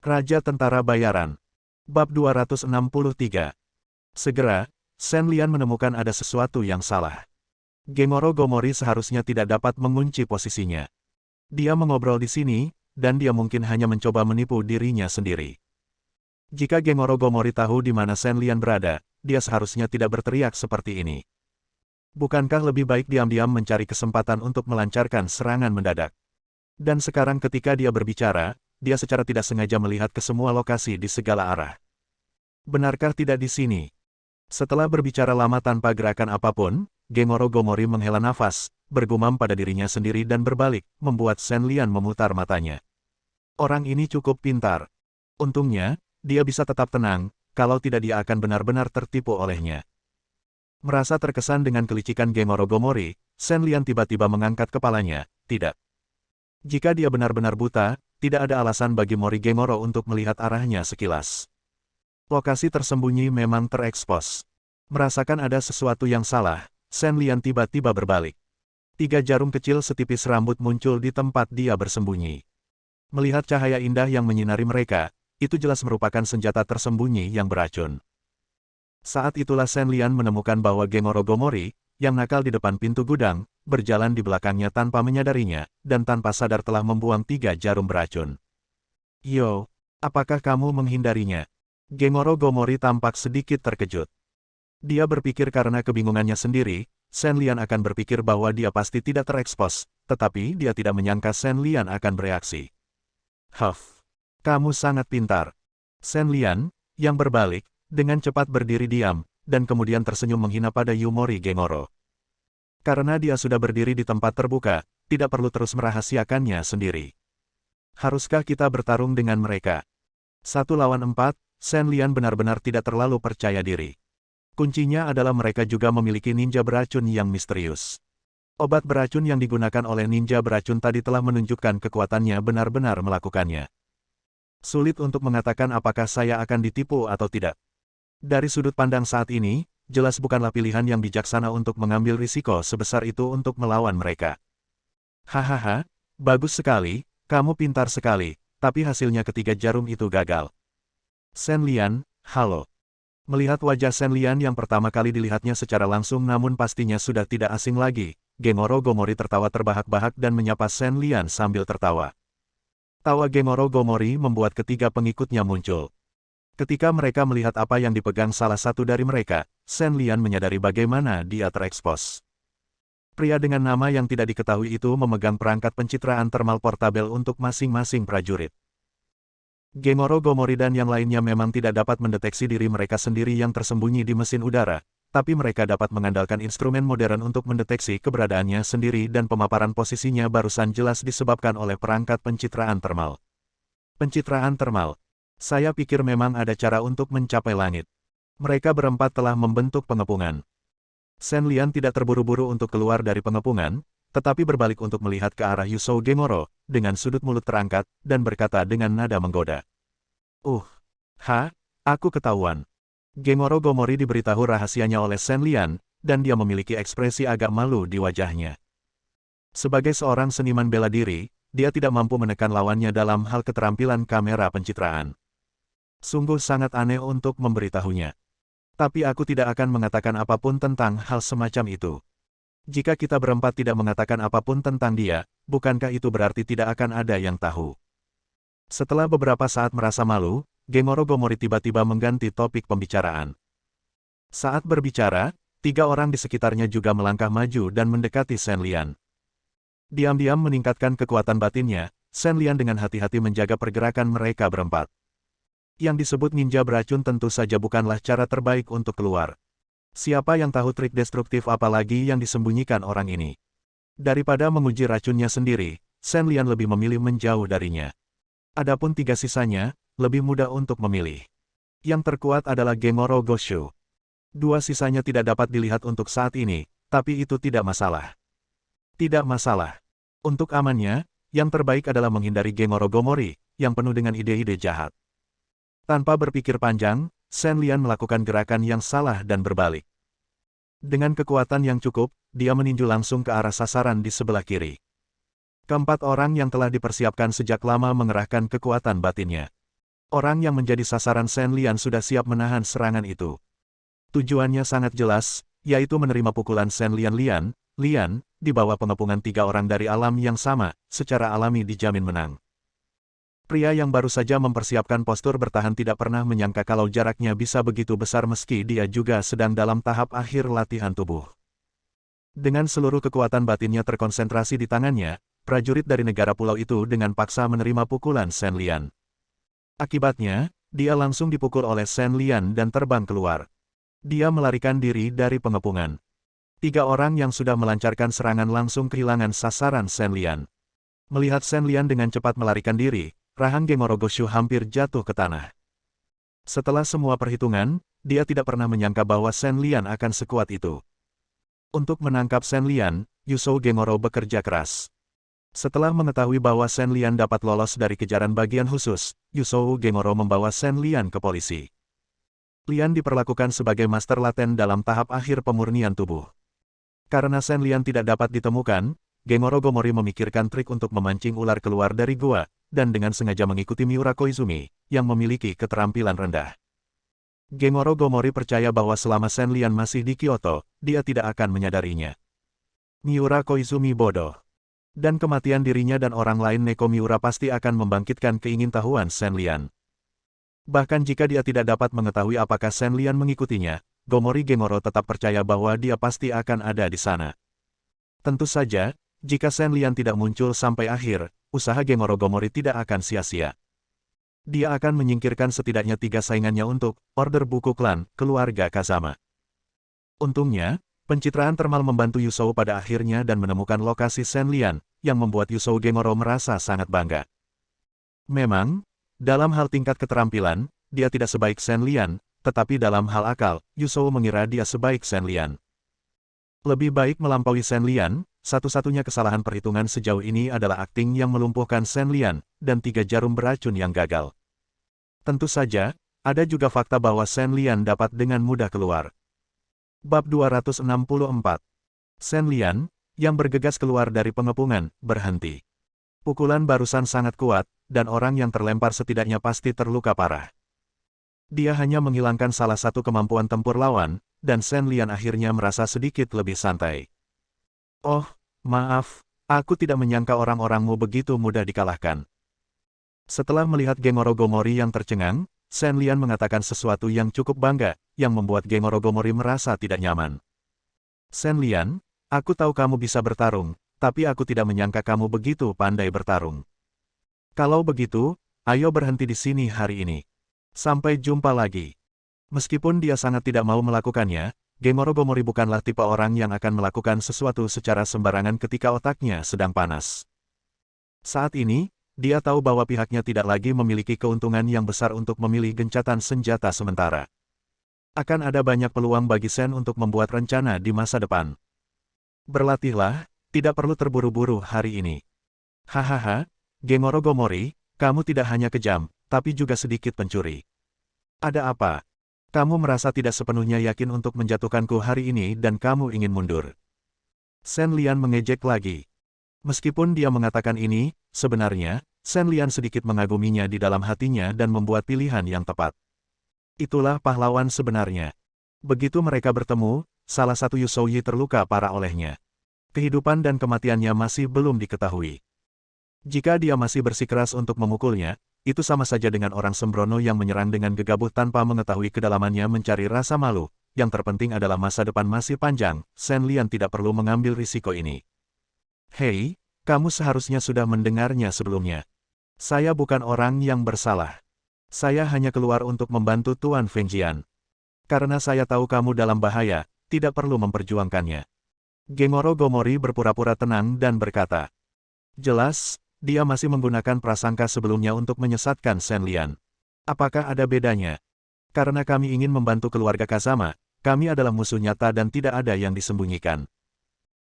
Raja Tentara Bayaran. Bab 263. Segera, Shen Lian menemukan ada sesuatu yang salah. Gengoro Gomori seharusnya tidak dapat mengunci posisinya. Dia mengobrol di sini, dan dia mungkin hanya mencoba menipu dirinya sendiri. Jika Gengoro Gomori tahu di mana Shen Lian berada, dia seharusnya tidak berteriak seperti ini. Bukankah lebih baik diam-diam mencari kesempatan untuk melancarkan serangan mendadak? Dan sekarang ketika dia berbicara, dia secara tidak sengaja melihat ke semua lokasi di segala arah. Benarkah tidak di sini? Setelah berbicara lama tanpa gerakan apapun, Gengoro Gomori menghela nafas, bergumam pada dirinya sendiri dan berbalik, membuat Shen Lian memutar matanya. Orang ini cukup pintar. Untungnya, dia bisa tetap tenang, kalau tidak dia akan benar-benar tertipu olehnya. Merasa terkesan dengan kelicikan Gengoro Gomori, Shen Lian tiba-tiba mengangkat kepalanya. Tidak. Jika dia benar-benar buta, tidak ada alasan bagi Mori Gengoro untuk melihat arahnya sekilas. Lokasi tersembunyi memang terekspos. Merasakan ada sesuatu yang salah, Shen Lian tiba-tiba berbalik. 3 jarum kecil setipis rambut muncul di tempat dia bersembunyi. Melihat cahaya indah yang menyinari mereka, itu jelas merupakan senjata tersembunyi yang beracun. Saat itulah Shen Lian menemukan bahwa Gengoro Gomori, yang nakal di depan pintu gudang, berjalan di belakangnya tanpa menyadarinya, dan tanpa sadar telah membuang 3 jarum beracun. Yo, apakah kamu menghindarinya? Gengoro Gomori tampak sedikit terkejut. Dia berpikir karena kebingungannya sendiri, Shen Lian akan berpikir bahwa dia pasti tidak terekspos, tetapi dia tidak menyangka Shen Lian akan bereaksi. Huff, kamu sangat pintar. Shen Lian, yang berbalik, dengan cepat berdiri diam, dan kemudian tersenyum menghina pada Yumori Gengoro. Karena dia sudah berdiri di tempat terbuka, tidak perlu terus merahasiakannya sendiri. Haruskah kita bertarung dengan mereka? 1 lawan 4, Shen Lian benar-benar tidak terlalu percaya diri. Kuncinya adalah mereka juga memiliki ninja beracun yang misterius. Obat beracun yang digunakan oleh ninja beracun tadi telah menunjukkan kekuatannya benar-benar melakukannya. Sulit untuk mengatakan apakah saya akan ditipu atau tidak. Dari sudut pandang saat ini, jelas bukanlah pilihan yang bijaksana untuk mengambil risiko sebesar itu untuk melawan mereka. Hahaha, bagus sekali, kamu pintar sekali, tapi hasilnya ketiga jarum itu gagal. Shen Lian, halo. Melihat wajah Shen Lian yang pertama kali dilihatnya secara langsung namun pastinya sudah tidak asing lagi, Gengoro Gomori tertawa terbahak-bahak dan menyapa Shen Lian sambil tertawa. Tawa Gengoro Gomori membuat ketiga pengikutnya muncul. Ketika mereka melihat apa yang dipegang salah satu dari mereka, Shen Lian menyadari bagaimana dia terekspos. Pria dengan nama yang tidak diketahui itu memegang perangkat pencitraan thermal portabel untuk masing-masing prajurit. Gengoro Gomori dan yang lainnya memang tidak dapat mendeteksi diri mereka sendiri yang tersembunyi di mesin udara, tapi mereka dapat mengandalkan instrumen modern untuk mendeteksi keberadaannya sendiri dan pemaparan posisinya barusan jelas disebabkan oleh perangkat pencitraan thermal. Pencitraan thermal. Saya pikir memang ada cara untuk mencapai langit. Mereka berempat telah membentuk pengepungan. Shen Lian tidak terburu-buru untuk keluar dari pengepungan, tetapi berbalik untuk melihat ke arah Yusou Gengoro, dengan sudut mulut terangkat, dan berkata dengan nada menggoda. Aku ketahuan. Gengoro Gomori diberitahu rahasianya oleh Shen Lian, dan dia memiliki ekspresi agak malu di wajahnya. Sebagai seorang seniman bela diri, dia tidak mampu menekan lawannya dalam hal keterampilan kamera pencitraan. Sungguh sangat aneh untuk memberitahunya. Tapi aku tidak akan mengatakan apapun tentang hal semacam itu. Jika kita berempat tidak mengatakan apapun tentang dia, bukankah itu berarti tidak akan ada yang tahu? Setelah beberapa saat merasa malu, Gengoro Gomori tiba-tiba mengganti topik pembicaraan. Saat berbicara, 3 orang di sekitarnya juga melangkah maju dan mendekati Shen Lian. Diam-diam meningkatkan kekuatan batinnya, Shen Lian dengan hati-hati menjaga pergerakan mereka berempat. Yang disebut ninja beracun tentu saja bukanlah cara terbaik untuk keluar. Siapa yang tahu trik destruktif apalagi yang disembunyikan orang ini? Daripada menguji racunnya sendiri, Shen Lian lebih memilih menjauh darinya. Adapun 3 sisanya, lebih mudah untuk memilih. Yang terkuat adalah Gengoro Goshu. 2 sisanya tidak dapat dilihat untuk saat ini, tapi itu tidak masalah. Tidak masalah. Untuk amannya, yang terbaik adalah menghindari Gengoro Gomori, yang penuh dengan ide-ide jahat. Tanpa berpikir panjang, Shen Lian melakukan gerakan yang salah dan berbalik. Dengan kekuatan yang cukup, dia meninju langsung ke arah sasaran di sebelah kiri. Keempat orang yang telah dipersiapkan sejak lama mengerahkan kekuatan batinnya. Orang yang menjadi sasaran Shen Lian sudah siap menahan serangan itu. Tujuannya sangat jelas, yaitu menerima pukulan Shen Lian. Lian, di bawah pengepungan 3 orang dari alam yang sama, secara alami dijamin menang. Pria yang baru saja mempersiapkan postur bertahan tidak pernah menyangka kalau jaraknya bisa begitu besar meski dia juga sedang dalam tahap akhir latihan tubuh. Dengan seluruh kekuatan batinnya terkonsentrasi di tangannya, prajurit dari negara pulau itu dengan paksa menerima pukulan Shen Lian. Akibatnya, dia langsung dipukul oleh Shen Lian dan terbang keluar. Dia melarikan diri dari pengepungan. 3 orang yang sudah melancarkan serangan langsung kehilangan sasaran Shen Lian. Melihat Shen Lian dengan cepat melarikan diri, rahang Gengoro Goshu hampir jatuh ke tanah. Setelah semua perhitungan, dia tidak pernah menyangka bahwa Shen Lian akan sekuat itu. Untuk menangkap Shen Lian, Yusou Gengoro bekerja keras. Setelah mengetahui bahwa Shen Lian dapat lolos dari kejaran bagian khusus, Yusou Gengoro membawa Shen Lian ke polisi. Lian diperlakukan sebagai master laten dalam tahap akhir pemurnian tubuh. Karena Shen Lian tidak dapat ditemukan, Gengoro Gomori memikirkan trik untuk memancing ular keluar dari gua, dan dengan sengaja mengikuti Miura Koizumi, yang memiliki keterampilan rendah. Gengoro Gomori percaya bahwa selama Shen Lian masih di Kyoto, dia tidak akan menyadarinya. Miura Koizumi bodoh. Dan kematian dirinya dan orang lain Neko Miura pasti akan membangkitkan keingintahuan Shen Lian. Bahkan jika dia tidak dapat mengetahui apakah Shen Lian mengikutinya, Gomori Gengoro tetap percaya bahwa dia pasti akan ada di sana. Tentu saja, jika Shen Lian tidak muncul sampai akhir, usaha Gengoro Gomori tidak akan sia-sia. Dia akan menyingkirkan setidaknya 3 saingannya untuk order buku klan, keluarga Kazama. Untungnya, pencitraan termal membantu Yusou pada akhirnya dan menemukan lokasi Shen Lian, yang membuat Yusou Gengoro merasa sangat bangga. Memang, dalam hal tingkat keterampilan, dia tidak sebaik Shen Lian, tetapi dalam hal akal, Yusou mengira dia sebaik Shen Lian. Lebih baik melampaui Shen Lian, satu-satunya kesalahan perhitungan sejauh ini adalah akting yang melumpuhkan Shen Lian, dan 3 jarum beracun yang gagal. Tentu saja, ada juga fakta bahwa Shen Lian dapat dengan mudah keluar. Bab 264. Shen Lian, yang bergegas keluar dari pengepungan, berhenti. Pukulan barusan sangat kuat, dan orang yang terlempar setidaknya pasti terluka parah. Dia hanya menghilangkan salah satu kemampuan tempur lawan, dan Shen Lian akhirnya merasa sedikit lebih santai. Oh, maaf, aku tidak menyangka orang-orangmu begitu mudah dikalahkan. Setelah melihat Gengoro Gomori yang tercengang, Shen Lian mengatakan sesuatu yang cukup bangga, yang membuat Gengoro Gomori merasa tidak nyaman. Shen Lian, aku tahu kamu bisa bertarung, tapi aku tidak menyangka kamu begitu pandai bertarung. Kalau begitu, ayo berhenti di sini hari ini. Sampai jumpa lagi. Meskipun dia sangat tidak mau melakukannya, Gengoro Gomori bukanlah tipe orang yang akan melakukan sesuatu secara sembarangan ketika otaknya sedang panas. Saat ini, dia tahu bahwa pihaknya tidak lagi memiliki keuntungan yang besar untuk memilih gencatan senjata sementara. Akan ada banyak peluang bagi Shen untuk membuat rencana di masa depan. Berlatihlah, tidak perlu terburu-buru hari ini. Hahaha, Gengoro Gomori, kamu tidak hanya kejam, tapi juga sedikit pencuri. Ada apa? Kamu merasa tidak sepenuhnya yakin untuk menjatuhkanku hari ini dan kamu ingin mundur. Shen Lian mengejek lagi. Meskipun dia mengatakan ini, sebenarnya, Shen Lian sedikit mengaguminya di dalam hatinya dan membuat pilihan yang tepat. Itulah pahlawan sebenarnya. Begitu mereka bertemu, salah satu Yusou Yi terluka parah olehnya. Kehidupan dan kematiannya masih belum diketahui. Jika dia masih bersikeras untuk memukulnya, itu sama saja dengan orang sembrono yang menyerang dengan gegabah tanpa mengetahui kedalamannya mencari rasa malu. Yang terpenting adalah masa depan masih panjang, Shen Lian tidak perlu mengambil risiko ini. Hei, kamu seharusnya sudah mendengarnya sebelumnya. Saya bukan orang yang bersalah. Saya hanya keluar untuk membantu Tuan Fengjian. Karena saya tahu kamu dalam bahaya, tidak perlu memperjuangkannya. Gengoro Gomori berpura-pura tenang dan berkata. Jelas, dia masih menggunakan prasangka sebelumnya untuk menyesatkan Shen Lian. Apakah ada bedanya? Karena kami ingin membantu keluarga Kazama, kami adalah musuh nyata dan tidak ada yang disembunyikan.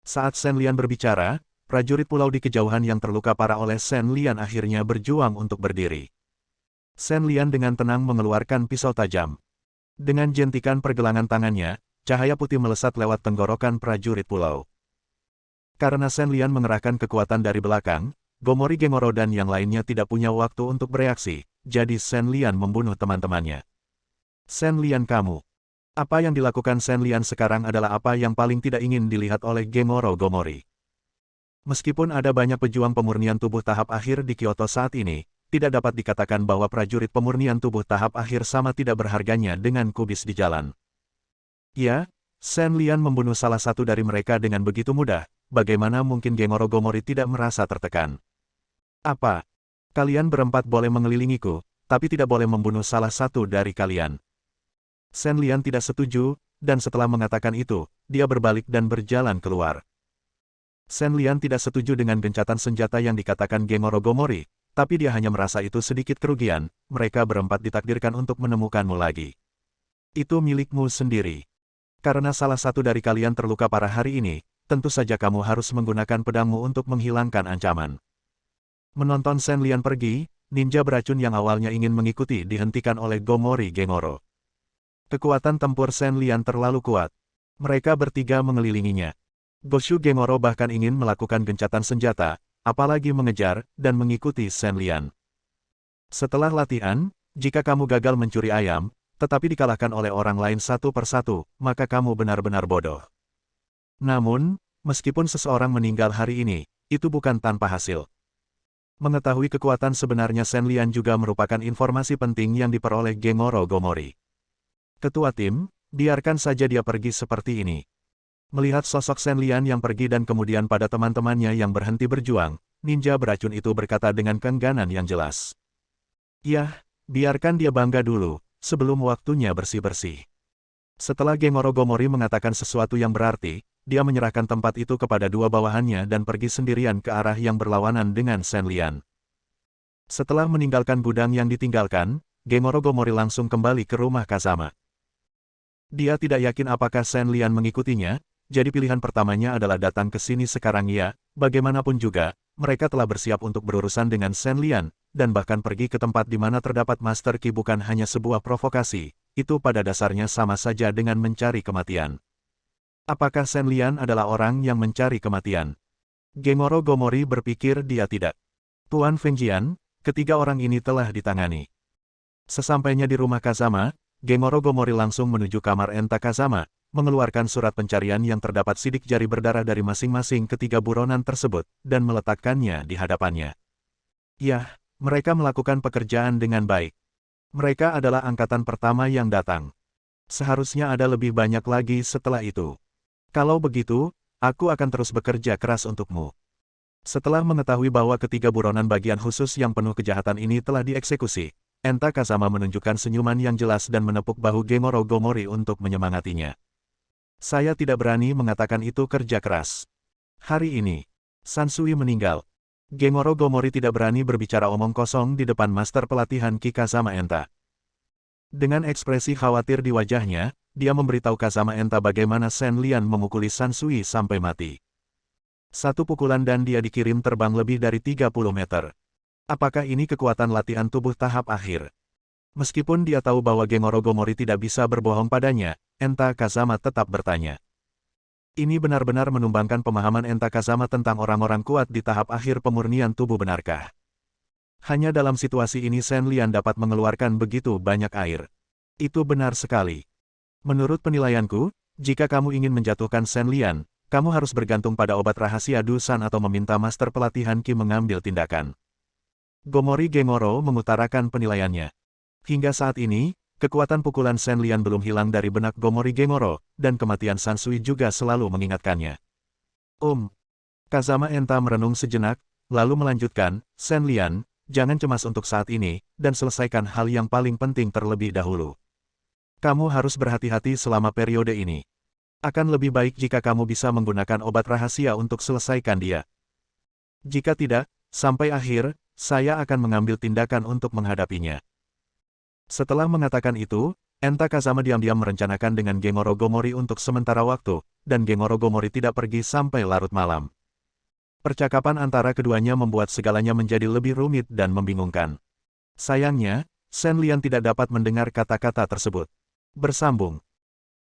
Saat Shen Lian berbicara, prajurit pulau di kejauhan yang terluka parah oleh Shen Lian akhirnya berjuang untuk berdiri. Shen Lian dengan tenang mengeluarkan pisau tajam. Dengan jentikan pergelangan tangannya, cahaya putih melesat lewat tenggorokan prajurit pulau. Karena Shen Lian mengerahkan kekuatan dari belakang, Gomori Gengoro dan yang lainnya tidak punya waktu untuk bereaksi, jadi Shen Lian membunuh teman-temannya. Shen Lian kamu. Apa yang dilakukan Shen Lian sekarang adalah apa yang paling tidak ingin dilihat oleh Gengoro Gomori. Meskipun ada banyak pejuang pemurnian tubuh tahap akhir di Kyoto saat ini, tidak dapat dikatakan bahwa prajurit pemurnian tubuh tahap akhir sama tidak berharganya dengan kubis di jalan. Ya, Shen Lian membunuh salah satu dari mereka dengan begitu mudah, bagaimana mungkin Gengoro Gomori tidak merasa tertekan? Apa? Kalian berempat boleh mengelilingiku, tapi tidak boleh membunuh salah satu dari kalian. Shen Lian tidak setuju, dan setelah mengatakan itu, dia berbalik dan berjalan keluar. Shen Lian tidak setuju dengan gencatan senjata yang dikatakan Gengoro Gomori, tapi dia hanya merasa itu sedikit kerugian, mereka berempat ditakdirkan untuk menemukanmu lagi. Itu milikmu sendiri. Karena salah satu dari kalian terluka parah hari ini, tentu saja kamu harus menggunakan pedangmu untuk menghilangkan ancaman. Menonton Shen Lian pergi, ninja beracun yang awalnya ingin mengikuti dihentikan oleh Gomori Gengoro. Kekuatan tempur Shen Lian terlalu kuat. Mereka bertiga mengelilinginya. Goshu Gengoro bahkan ingin melakukan gencatan senjata, apalagi mengejar, dan mengikuti Shen Lian. Setelah latihan, jika kamu gagal mencuri ayam, tetapi dikalahkan oleh orang lain satu persatu, maka kamu benar-benar bodoh. Namun, meskipun seseorang meninggal hari ini, itu bukan tanpa hasil. Mengetahui kekuatan sebenarnya Shen Lian juga merupakan informasi penting yang diperoleh Gengoro Gomori. Ketua tim, biarkan saja dia pergi seperti ini. Melihat sosok Shen Lian yang pergi dan kemudian pada teman-temannya yang berhenti berjuang, ninja beracun itu berkata dengan keengganan yang jelas. Yah, biarkan dia bangga dulu, sebelum waktunya bersih-bersih. Setelah Gengoro Gomori mengatakan sesuatu yang berarti, dia menyerahkan tempat itu kepada dua bawahannya dan pergi sendirian ke arah yang berlawanan dengan Shen Lian. Setelah meninggalkan gudang yang ditinggalkan, Gengoro Gomori langsung kembali ke rumah Kazama. Dia tidak yakin apakah Shen Lian mengikutinya, jadi pilihan pertamanya adalah datang ke sini sekarang ya, bagaimanapun juga, mereka telah bersiap untuk berurusan dengan Shen Lian, dan bahkan pergi ke tempat di mana terdapat Master Qi bukan hanya sebuah provokasi, itu pada dasarnya sama saja dengan mencari kematian. Apakah Shen Lian adalah orang yang mencari kematian? Gengoro Gomori berpikir dia tidak. Tuan Fengjian, ketiga orang ini telah ditangani. Sesampainya di rumah Kazama, Gengoro Gomori langsung menuju kamar Enta Kazama, mengeluarkan surat pencarian yang terdapat sidik jari berdarah dari masing-masing ketiga buronan tersebut, dan meletakkannya di hadapannya. Yah, mereka melakukan pekerjaan dengan baik. Mereka adalah angkatan pertama yang datang. Seharusnya ada lebih banyak lagi setelah itu. Kalau begitu, aku akan terus bekerja keras untukmu. Setelah mengetahui bahwa ketiga buronan bagian khusus yang penuh kejahatan ini telah dieksekusi, Enta Kazama menunjukkan senyuman yang jelas dan menepuk bahu Gengoro Gomori untuk menyemangatinya. Saya tidak berani mengatakan itu kerja keras. Hari ini, Sansui meninggal. Gengoro Gomori tidak berani berbicara omong kosong di depan master pelatihan Ki Kazama Enta. Dengan ekspresi khawatir di wajahnya, dia memberitahu Kazama Enta bagaimana Shen Lian memukuli Sansui sampai mati. Satu pukulan dan dia dikirim terbang lebih dari 30 meter. Apakah ini kekuatan latihan tubuh tahap akhir? Meskipun dia tahu bahwa Gengoro Gomori tidak bisa berbohong padanya, Enta Kazama tetap bertanya. Ini benar-benar menumbangkan pemahaman Enta Kazama tentang orang-orang kuat di tahap akhir pemurnian tubuh benarkah? Hanya dalam situasi ini Shen Lian dapat mengeluarkan begitu banyak air. Itu benar sekali. Menurut penilaianku, jika kamu ingin menjatuhkan Shen Lian, kamu harus bergantung pada obat rahasia Dusan atau meminta master pelatihan Qi mengambil tindakan. Gomori Gengoro mengutarakan penilaiannya. Hingga saat ini, kekuatan pukulan Shen Lian belum hilang dari benak Gomori Gengoro, dan kematian Sansui juga selalu mengingatkannya. Kazama Enta merenung sejenak, lalu melanjutkan, Shen Lian, jangan cemas untuk saat ini, dan selesaikan hal yang paling penting terlebih dahulu. Kamu harus berhati-hati selama periode ini. Akan lebih baik jika kamu bisa menggunakan obat rahasia untuk selesaikan dia. Jika tidak, sampai akhir, saya akan mengambil tindakan untuk menghadapinya. Setelah mengatakan itu, Enta Kazama diam-diam merencanakan dengan Gengoro Gomori untuk sementara waktu, dan Gengoro Gomori tidak pergi sampai larut malam. Percakapan antara keduanya membuat segalanya menjadi lebih rumit dan membingungkan. Sayangnya, Shen Lian tidak dapat mendengar kata-kata tersebut. Bersambung.